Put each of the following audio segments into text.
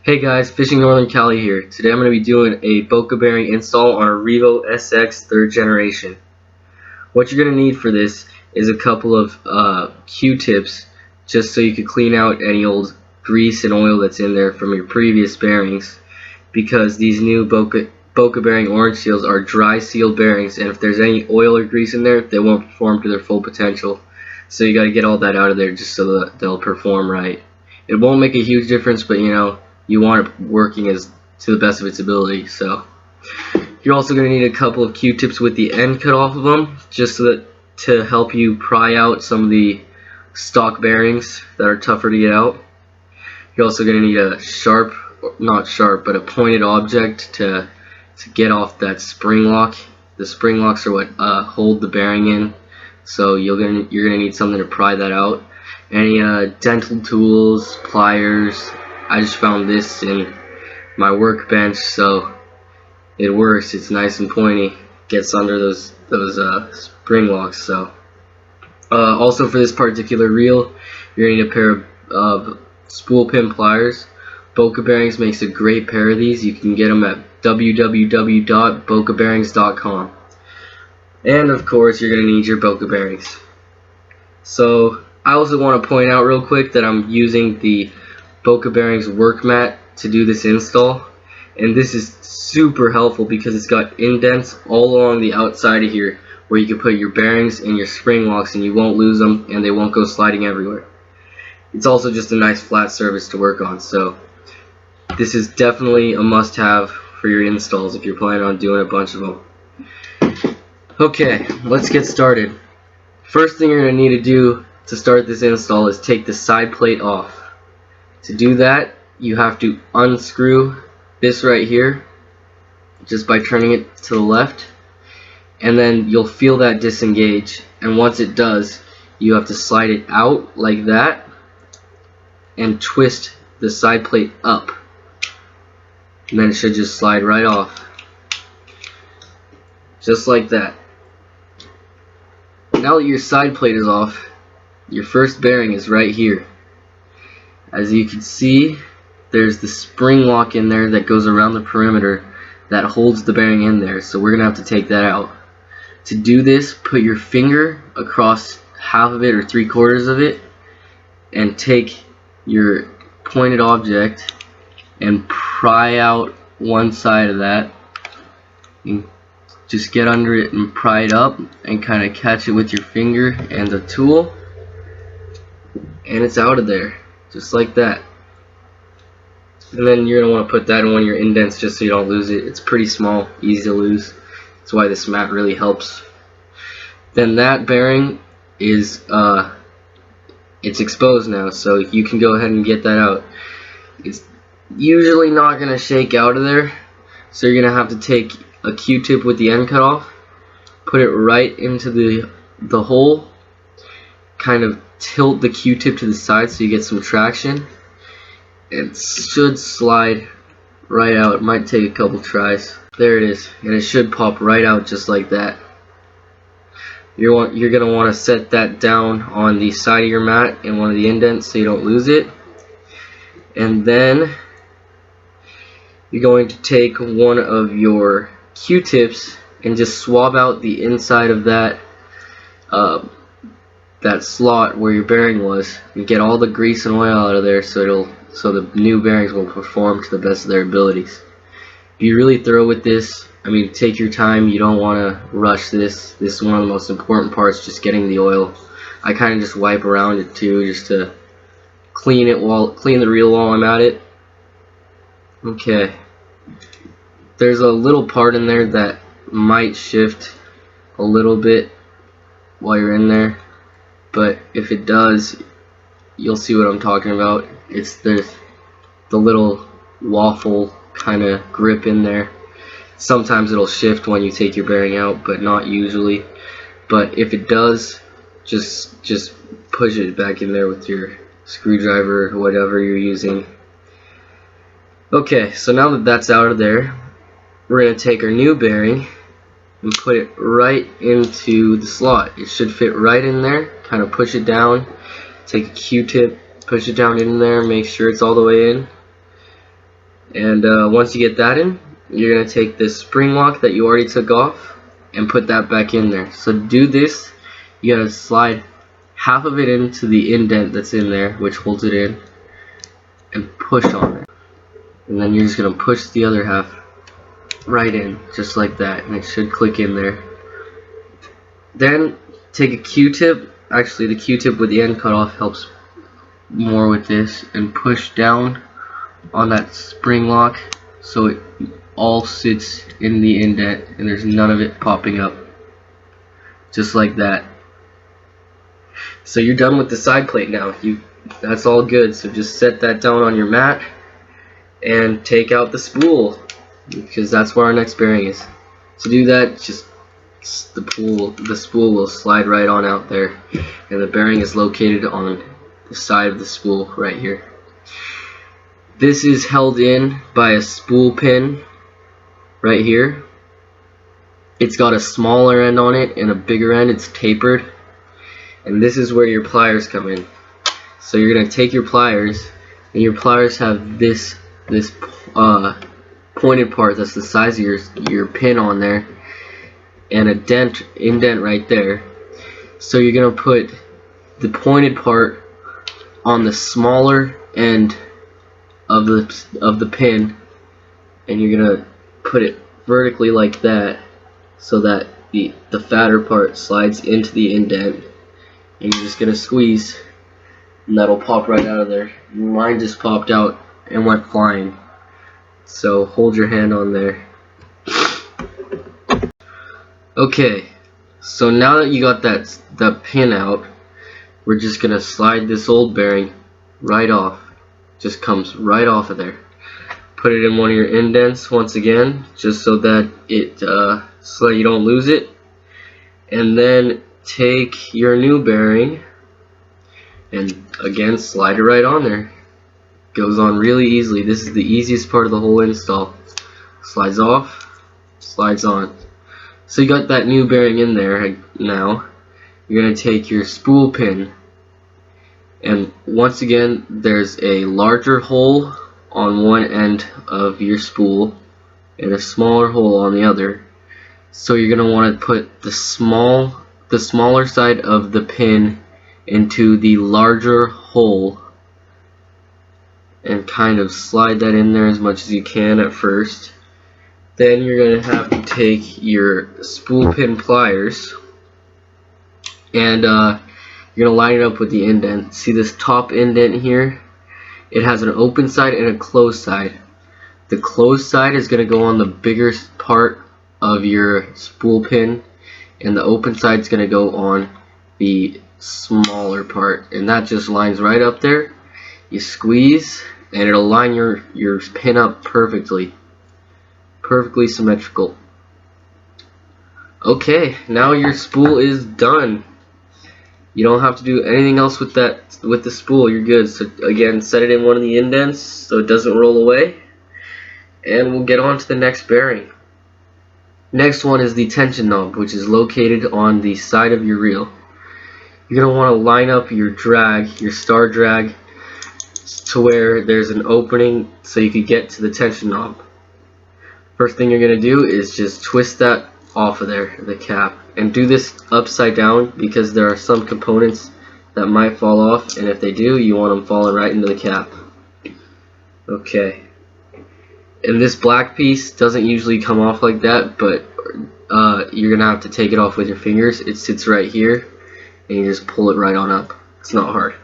Hey guys, Fishing Northern Cali here. Today I'm going to be doing a Boca bearing install on a Revo SX 3rd generation. What you're going to need for this is a couple of Q-tips just so you can clean out any old grease and oil that's in there from your previous bearings, because these new Boca bearing orange seals are dry sealed bearings, and if there's any oil or grease in there, they won't perform to their full potential. So you got to get all that out of there just so that they'll perform right. It won't make a huge difference, but you want it working as to the best of its ability. So you're also going to need a couple of Q-tips with the end cut off of them, just so that to help you pry out some of the stock bearings that are tougher to get out. You're also going to need a sharp, not sharp, but a pointed object to get off that spring lock. The spring locks are what hold the bearing in, so you're gonna need something to pry that out. Any dental tools, pliers. I just found this in my workbench, so it works. It's nice and pointy, gets under those spring locks. So also for this particular reel, you're gonna need a pair of spool pin pliers. Boca Bearings makes a great pair of these. You can get them at www.bocabearings.com. And of course, you're gonna need your Boca bearings. So I also want to point out real quick that I'm using the Boca Bearings work mat to do this install, and this is super helpful because it's got indents all along the outside of here where you can put your bearings and your spring locks, and you won't lose them and they won't go sliding everywhere. It's also just a nice flat surface to work on, so this is definitely a must-have for your installs if you're planning on doing a bunch of them. Okay, let's get started. First thing you're going to need to do to start this install is take the side plate off. To do that, you have to unscrew this right here just by turning it to the left, and then you'll feel that disengage, and once it does, you have to slide it out like that and twist the side plate up, and then it should just slide right off just like that. Now that your side plate is off, your first bearing is right here. As you can see, there's the spring lock in there that goes around the perimeter that holds the bearing in there, so we're going to have to take that out. To do this, put your finger across half of it or 3/4 of it and take your pointed object and pry out one side of that. And just get under it and pry it up and kind of catch it with your finger and the tool, and it's out of there just like that. And then you're going to want to put that in one of your indents just so you don't lose it. It's pretty small, easy to lose. That's why this mat really helps. Then that bearing is it's exposed now, so you can go ahead and get that out. It's usually not going to shake out of there, so you're going to have to take a Q-tip with the end cut off, put it right into the hole, kind of tilt the Q-tip to the side so you get some traction. It should slide right out. It might take a couple tries. There it is, and it should pop right out just like that. You're going to want to set that down on the side of your mat in one of the indents so you don't lose it. And then you're going to take one of your Q-tips and just swab out the inside of that that slot where your bearing was, and get all the grease and oil out of there so the new bearings will perform to the best of their abilities. Be really thorough with this. I mean, take your time. You don't want to rush this. This is one of the most important parts, just getting the oil. I kind of just wipe around it too, just to clean the reel while I'm at it. Okay. There's a little part in there that might shift a little bit while you're in there, but if it does, you'll see what I'm talking about. It's the little waffle kind of grip in there. Sometimes it'll shift when you take your bearing out, but not usually. But if it does, just push it back in there with your screwdriver or whatever you're using. Okay, so now that that's out of there, we're going to take our new bearing and put it right into the slot. It should fit right in there. Kind of push it down, take a Q-tip, Push it down in there, make sure it's all the way in. And once you get that in, you're going to take this spring lock that you already took off and put that back in there. So to do this, you got to slide half of it into the indent that's in there, which holds it in, and push on it. And then you're just going to push the other half right in, just like that, and it should click in there. Then take a Q-tip, actually the Q-tip with the end cut off helps more with this, and push down on that spring lock so it all sits in the indent and there's none of it popping up, just like that. So you're done with the side plate now. That's all good. So just set that down on your mat and take out the spool, because that's where our next bearing is. To do that, just the spool will slide right on out there, and the bearing is located on the side of the spool right here. This is held in by a spool pin right here. It's got a smaller end on it and a bigger end. It's tapered, and this is where your pliers come in. So you're gonna take your pliers, and your pliers have this pointed part that's the size of your pin on there, and a indent right there. So you're gonna put the pointed part on the smaller end of the pin, and you're gonna put it vertically like that, so that the fatter part slides into the indent, and you're just gonna squeeze, and that'll pop right out of there. Mine just popped out and went flying, so hold your hand on there. Okay, so now that you got that pin out, we're just gonna slide this old bearing right off. Just comes right off of there. Put it in one of your indents once again, just so that so that you don't lose it. And then take your new bearing and again slide it right on there. Goes on really easily. This is the easiest part of the whole install. Slides off, slides on. So you got that new bearing in there. Now you're going to take your spool pin, and once again there's a larger hole on one end of your spool and a smaller hole on the other. So you're going to want to put the smaller side of the pin into the larger hole and kind of slide that in there as much as you can at first. Then you're going to have to take your spool pin pliers, and you're going to line it up with the indent. See this top indent here? It has an open side and a closed side. The closed side is going to go on the bigger part of your spool pin, and the open side is going to go on the smaller part, and that just lines right up there. You squeeze and it'll line your pin up perfectly symmetrical. Okay, now your spool is done. You don't have to do anything else with the spool. You're good. So again, set it in one of the indents so it doesn't roll away, and we'll get on to the next bearing. Next one is the tension knob, which is located on the side of your reel. You're going to want to line up your drag, your star drag, to where there's an opening so you can get to the tension knob. First thing you're going to do is just twist that off of there, the cap, and do this upside down, because there are some components that might fall off, and if they do, you want them falling right into the cap. Okay, and this black piece doesn't usually come off like that, but you're gonna have to take it off with your fingers. It sits right here, and you just pull it right on up. It's not hard.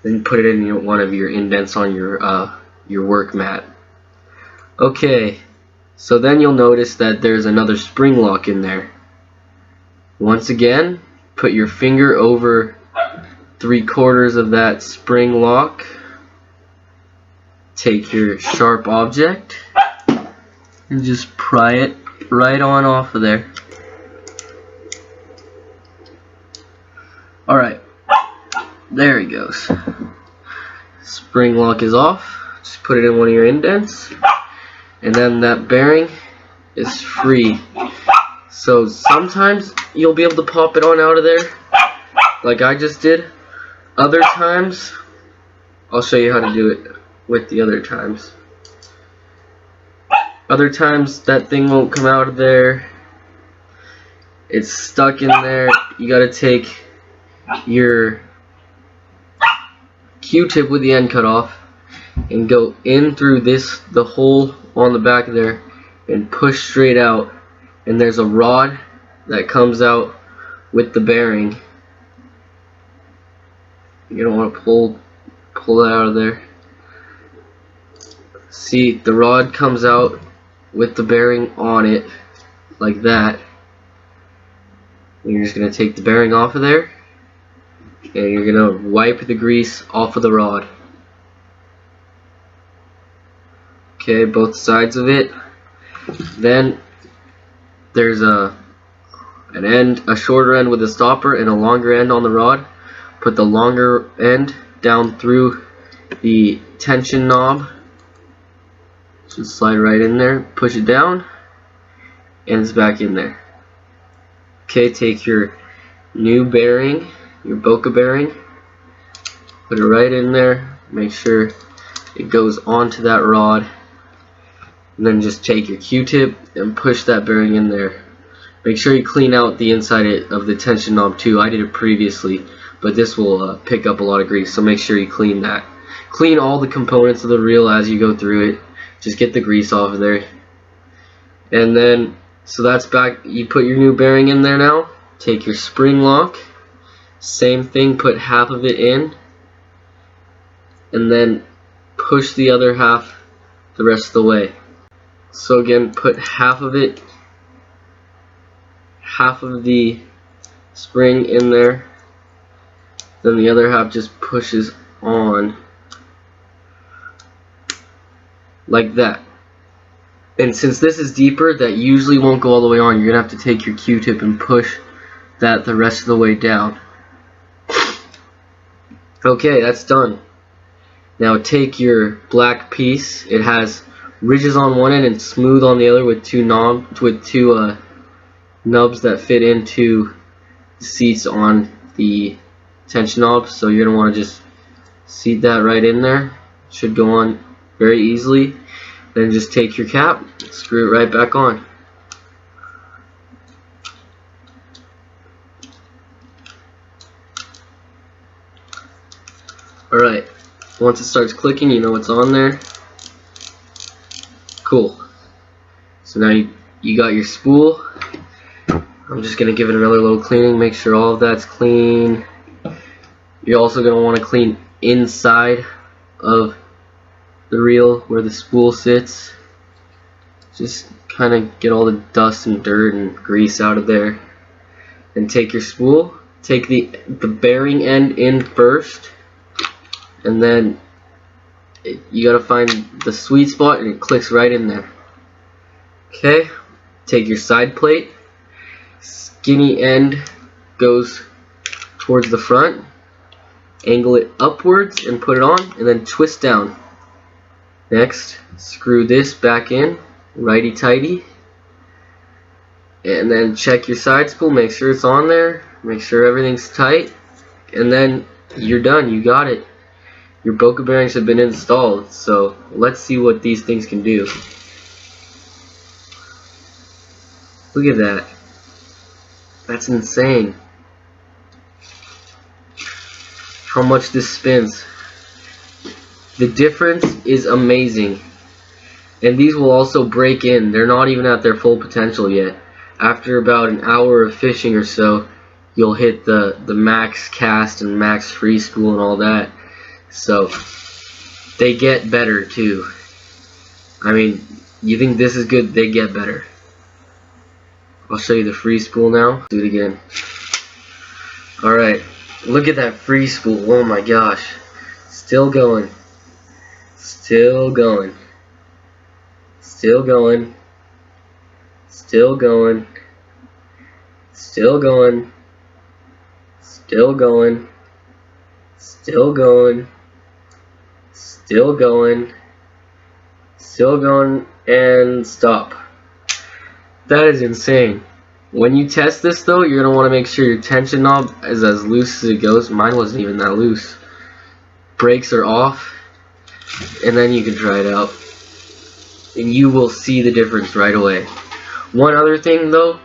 Then put it in one of your indents on your work mat. Okay, so then you'll notice that there's another spring lock in there. Once again, put your finger over 3/4 of that spring lock. Take your sharp object and just pry it right on off of there. Alright, there he goes. Spring lock is off. Just put it in one of your indents, and then that bearing is free. So sometimes you'll be able to pop it on out of there, like I just did. Other times I'll show you how to do it with the other times. Other times that thing won't come out of there. It's stuck in there. You gotta take your Q-tip with the end cut off and go in through the hole on the back there, and push straight out. And there's a rod that comes out with the bearing. You don't want to pull it out of there. See, the rod comes out with the bearing on it like that. And you're just going to take the bearing off of there, and you're going to wipe the grease off of the rod. Okay, both sides of it. Then there's a shorter end with a stopper and a longer end on the rod. Put the longer end down through the tension knob. Just slide right in there, push it down, and it's back in there. Okay, take your new bearing, your Boca bearing, put it right in there, make sure it goes onto that rod, and then just take your Q-tip and push that bearing in there. Make sure you clean out the inside of the tension knob too. I did it previously, but this will pick up a lot of grease, so make sure you clean that. Clean all the components of the reel as you go through it. Just get the grease off of there. And then, so that's back. You put your new bearing in there now. Take your spring lock. Same thing, put half of it in. And then push the other half the rest of the way. So again, put half of it, half of the spring in there. Then the other half just pushes on like that. And since this is deeper, that usually won't go all the way on. You're gonna have to take your Q-tip and push that the rest of the way down. Okay, that's done. Now take your black piece. It has ridges on one end and smooth on the other with two nubs that fit into the seats on the tension knob. So you're gonna want to just seat that right in there. Should go on very easily. Then just take your cap, screw it right back on. Alright, once it starts clicking, you know what's on there. Cool. So now you got your spool. I'm just going to give it another little cleaning, make sure all of that's clean. You're also going to want to clean inside of the reel where the spool sits. Just kind of get all the dust and dirt and grease out of there. And take your spool, take the bearing end in first, and then you gotta find the sweet spot and it clicks right in there. Okay, take your side plate, skinny end goes towards the front, angle it upwards and put it on, and then twist down. Next, screw this back in, righty tighty, and then check your side spool, make sure it's on there, make sure everything's tight, and then you're done, you got it. Your Boca bearings have been installed, so let's see what these things can do. Look at that. That's insane. How much this spins. The difference is amazing. And these will also break in. They're not even at their full potential yet. After about an hour of fishing or so, you'll hit the max cast and max free spool and all that. So they get better too. I mean, you think this is good, they get better. I'll show you the free spool now. Do it again. Alright, look at that free spool. Oh my gosh. Still going. Still going. Still going. Still going. Still going. Still going. Still going. Still going. Still going, and stop. That is insane. When you test this though, you're going to want to make sure your tension knob is as loose as it goes. Mine wasn't even that loose. brakes are off, and then you can try it out, and you will see the difference right away. One other thing though,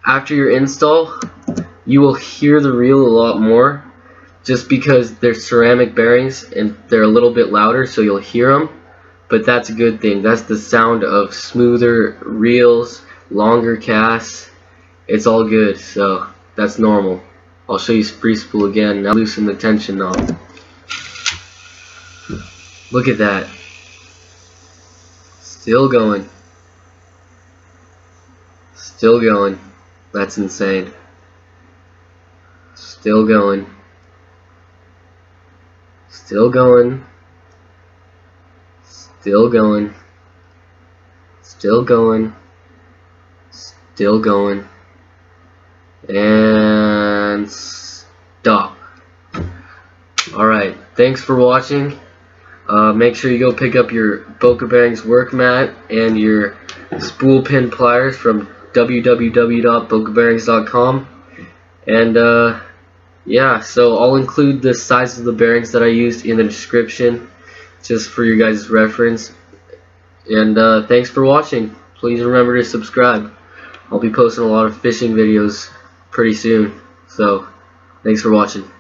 after your install, you will hear the reel a lot more, just because they're ceramic bearings and they're a little bit louder, so you'll hear them. But that's a good thing. That's the sound of smoother reels, longer casts. It's all good, so that's normal. I'll show you free spool again. Now loosen the tension knob. Look at that. Still going. Still going. That's insane. Still going. Still going. Still going. Still going. Still going. And stop. Alright, thanks for watching. Make sure you go pick up your Boca Bearings work mat and your spool pin pliers from www.bocabearings.com. And yeah, so I'll include the size of the bearings that I used in the description, just for your guys' reference. And thanks for watching. Please remember to subscribe. I'll be posting a lot of fishing videos pretty soon. So thanks for watching.